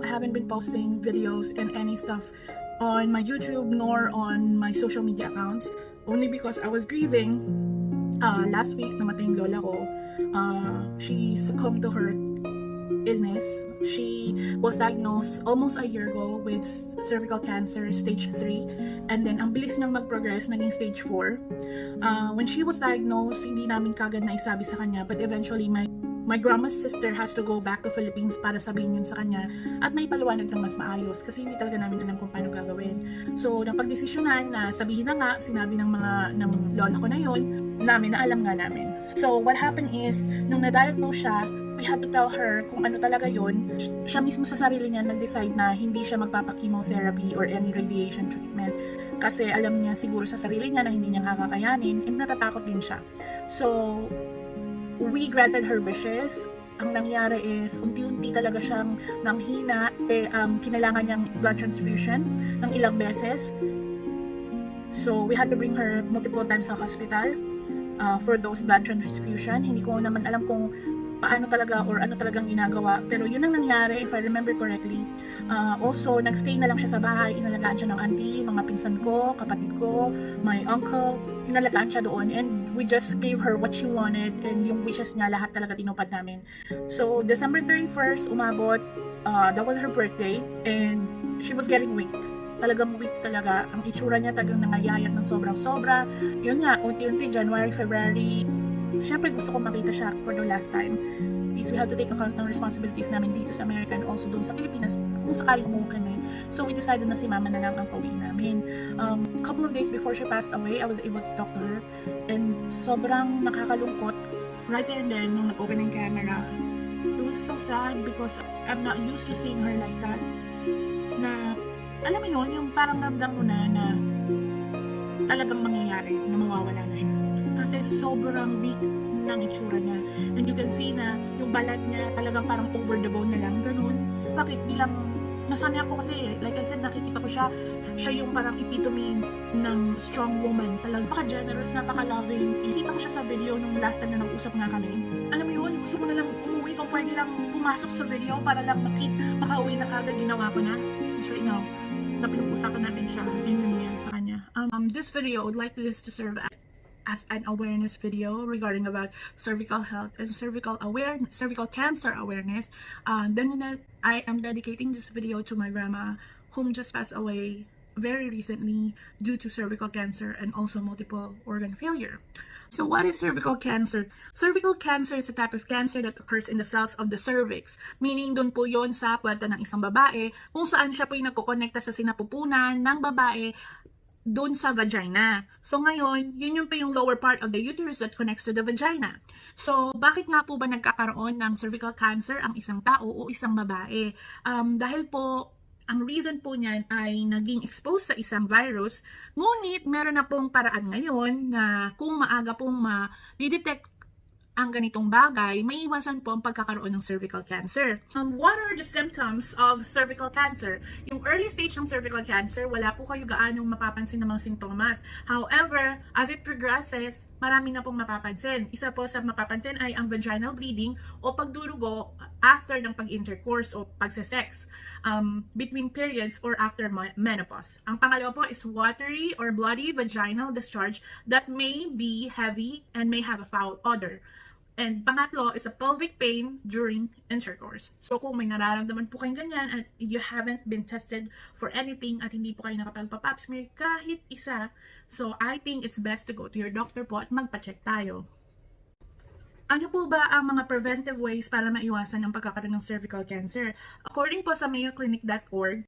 I haven't been posting videos and any stuff on my YouTube nor on my social media accounts, only because I was grieving. Last week namatay yung lola ko. She succumbed to her illness. She was diagnosed almost a year ago with cervical cancer stage 3, and then ang bilis niyang mag-progress, naging stage 4. When she was diagnosed, hindi namin kagad na isabi sa kanya, but eventually my grandma's sister has to go back to Philippines para sabihin yun sa kanya at may paliwanag ng mas maayos kasi hindi talaga namin alam kung paano gagawin. So napagdesisyonan na sabihin na nga, sinabi ng lola ko na yun, namin na alam nga namin. So what happened is, nung na-diagnose siya, we had to tell her kung ano talaga yun. Siya mismo sa sarili niya nag-decide na hindi siya magpapa-chemotherapy or any radiation treatment kasi alam niya siguro sa sarili niya na hindi niya kakakayanin and natatakot din siya. So we granted her wishes. Ang nangyari is, unti-unti talaga siyang nanghina. Kinailangan niyang blood transfusion ng ilang beses. So, we had to bring her multiple times sa hospital for those blood transfusion. Hindi ko naman alam kung paano talaga or ano talagang ginagawa. Pero yun ang nangyari, if I remember correctly. Also, nagstay na lang siya sa bahay. Inalagaan siya ng auntie, mga pinsan ko, kapatid ko, my uncle. Inalagaan siya doon and we just gave her what she wanted and yung wishes niya lahat talaga tinupad namin. So December 31st umabot, that was her birthday and she was getting weak. Talagang weak talaga. Ang itsura niya talagang nangayayat ng sobrang-sobra. Yun nga, unti-unti, January, February, syempre gusto ko makita siya for the last time. Please, we have to take account ng responsibilities namin dito sa America and also doon sa Pilipinas kung sakaling umuwi kami. So we decided na si mama na lang ang pauwiin namin. A couple of days before she passed away, I was able to talk to her and sobrang nakakalungkot. Right there and then, nung nag-open ng camera, it was so sad because I'm not used to seeing her like that. Na, alam mo yun, yung parang ramdam mo na talagang mangyayari, na mawawala na siya. Kasi sobrang big ng itsura niya. And you can see na yung balat niya talagang parang over the bone na lang, ganun. Bakit? Bilang nasanay ako kasi, like I said, nakikita ko siya yung parang epitome ng strong woman. Talagang napaka-generous, napaka-loving. Nakita ko siya sa video nung last time na nag-usap nga kami. Alam mo yun, gusto ko na lang umuwi kung pwede lang pumasok sa video para lang makauwi na kagad, ginawa ko na. So right now, na pinag-usapan natin siya and nangyayari sa kanya. This video, I would like this to serve as an awareness video regarding about cervical health and cervical cancer awareness. Then I am dedicating this video to my grandma whom just passed away very recently due to cervical cancer and also multiple organ failure. So what is cervical cancer? Cervical cancer is a type of cancer that occurs in the cells of the cervix. Meaning, doon po yon sa puwerta ng isang babae kung saan siya po yung nagkukonekta sa sinapupunan ng babae doon sa vagina. So ngayon, yun yung pa yung lower part of the uterus that connects to the vagina. So bakit nga po ba nagkakaroon ng cervical cancer ang isang tao o isang babae? Dahil po, ang reason po niyan ay naging exposed sa isang virus, ngunit meron na pong paraan ngayon na kung maaga pong ma-detect ang ganitong bagay, maiiwasan po ang pagkakaroon ng cervical cancer. What are the symptoms of cervical cancer? Yung early stage ng cervical cancer, wala po kayo gaanong mapapansin ng mga sintomas. However, as it progresses, marami na pong mapapansin. Isa po sa mapapansin ay ang vaginal bleeding o pagdurugo after ng pag-intercourse o pagsesex between periods or after menopause. Ang pangalawa po is watery or bloody vaginal discharge that may be heavy and may have a foul odor. And pangatlo is a pelvic pain during intercourse. So kung may nararamdaman po kayong ganyan at you haven't been tested for anything at hindi po kayo nakapagpa-pap smear kahit isa, so I think it's best to go to your doctor po at magpa-check tayo. Ano po ba ang mga preventive ways para maiwasan ang pagkakaroon ng cervical cancer? According po sa mayoclinic.org,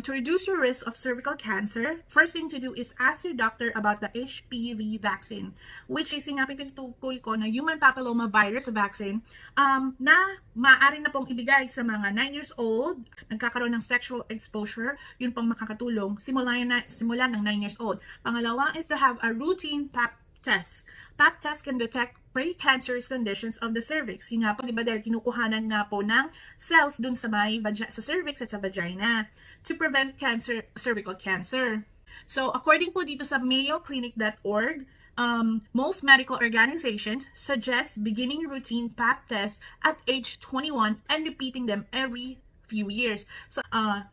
to reduce your risk of cervical cancer, first thing to do is ask your doctor about the HPV vaccine, which is yung pinitukoy ko na human papilloma virus vaccine na maaari na pong ibigay sa mga 9 years old, nagkakaroon ng sexual exposure, yun pong makakatulong simula ng 9 years old. Pangalawa is to have a routine Pap test. Pap test can detect precancerous conditions of the cervix. Yung nga po, di ba, dahil kinukuhanan nga po ng cells dun sa sa cervix at sa vagina to prevent cervical cancer. So, according po dito sa mayoclinic.org, most medical organizations suggest beginning routine Pap tests at age 21 and repeating them every few years. So,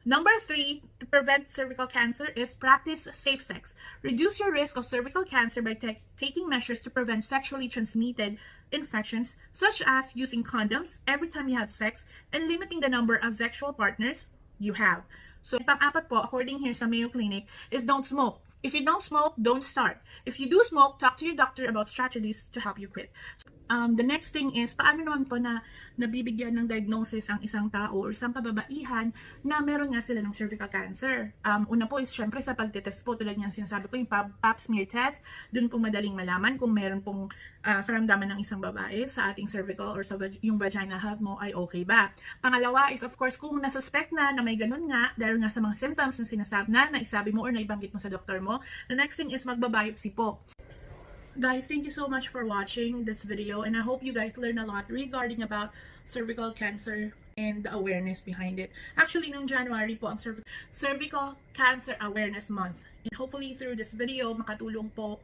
number 3 to prevent cervical cancer is practice safe sex. Reduce your risk of cervical cancer by taking measures to prevent sexually transmitted infections, such as using condoms every time you have sex and limiting the number of sexual partners you have. So, pang-apat po, according here sa Mayo Clinic, is don't smoke. If you don't smoke, don't start. If you do smoke, talk to your doctor about strategies to help you quit. The next thing is, paano naman po na nabibigyan ng diagnosis ang isang tao or isang kababaihan na meron nga sila ng cervical cancer. Una po is syempre sa pagtetest po, tulad ng sinasabi ko, yung pap smear test. Dun po madaling malaman kung meron pong karamdaman ng isang babae sa ating cervical or sa yung vaginal health mo ay okay ba. Pangalawa is of course kung nasuspect na may ganun nga dahil nga sa mga symptoms na sinasabi na isabi mo or naibanggit mo sa doktor mo. The next thing is magbabiopsy po. Guys, thank you so much for watching this video, and I hope you guys learn a lot regarding about cervical cancer and the awareness behind it. Actually, noong January po ang Cervical Cancer Awareness Month. And hopefully through this video, makatulong po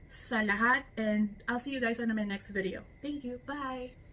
sa lahat, and I'll see you guys on my next video. Thank you. Bye!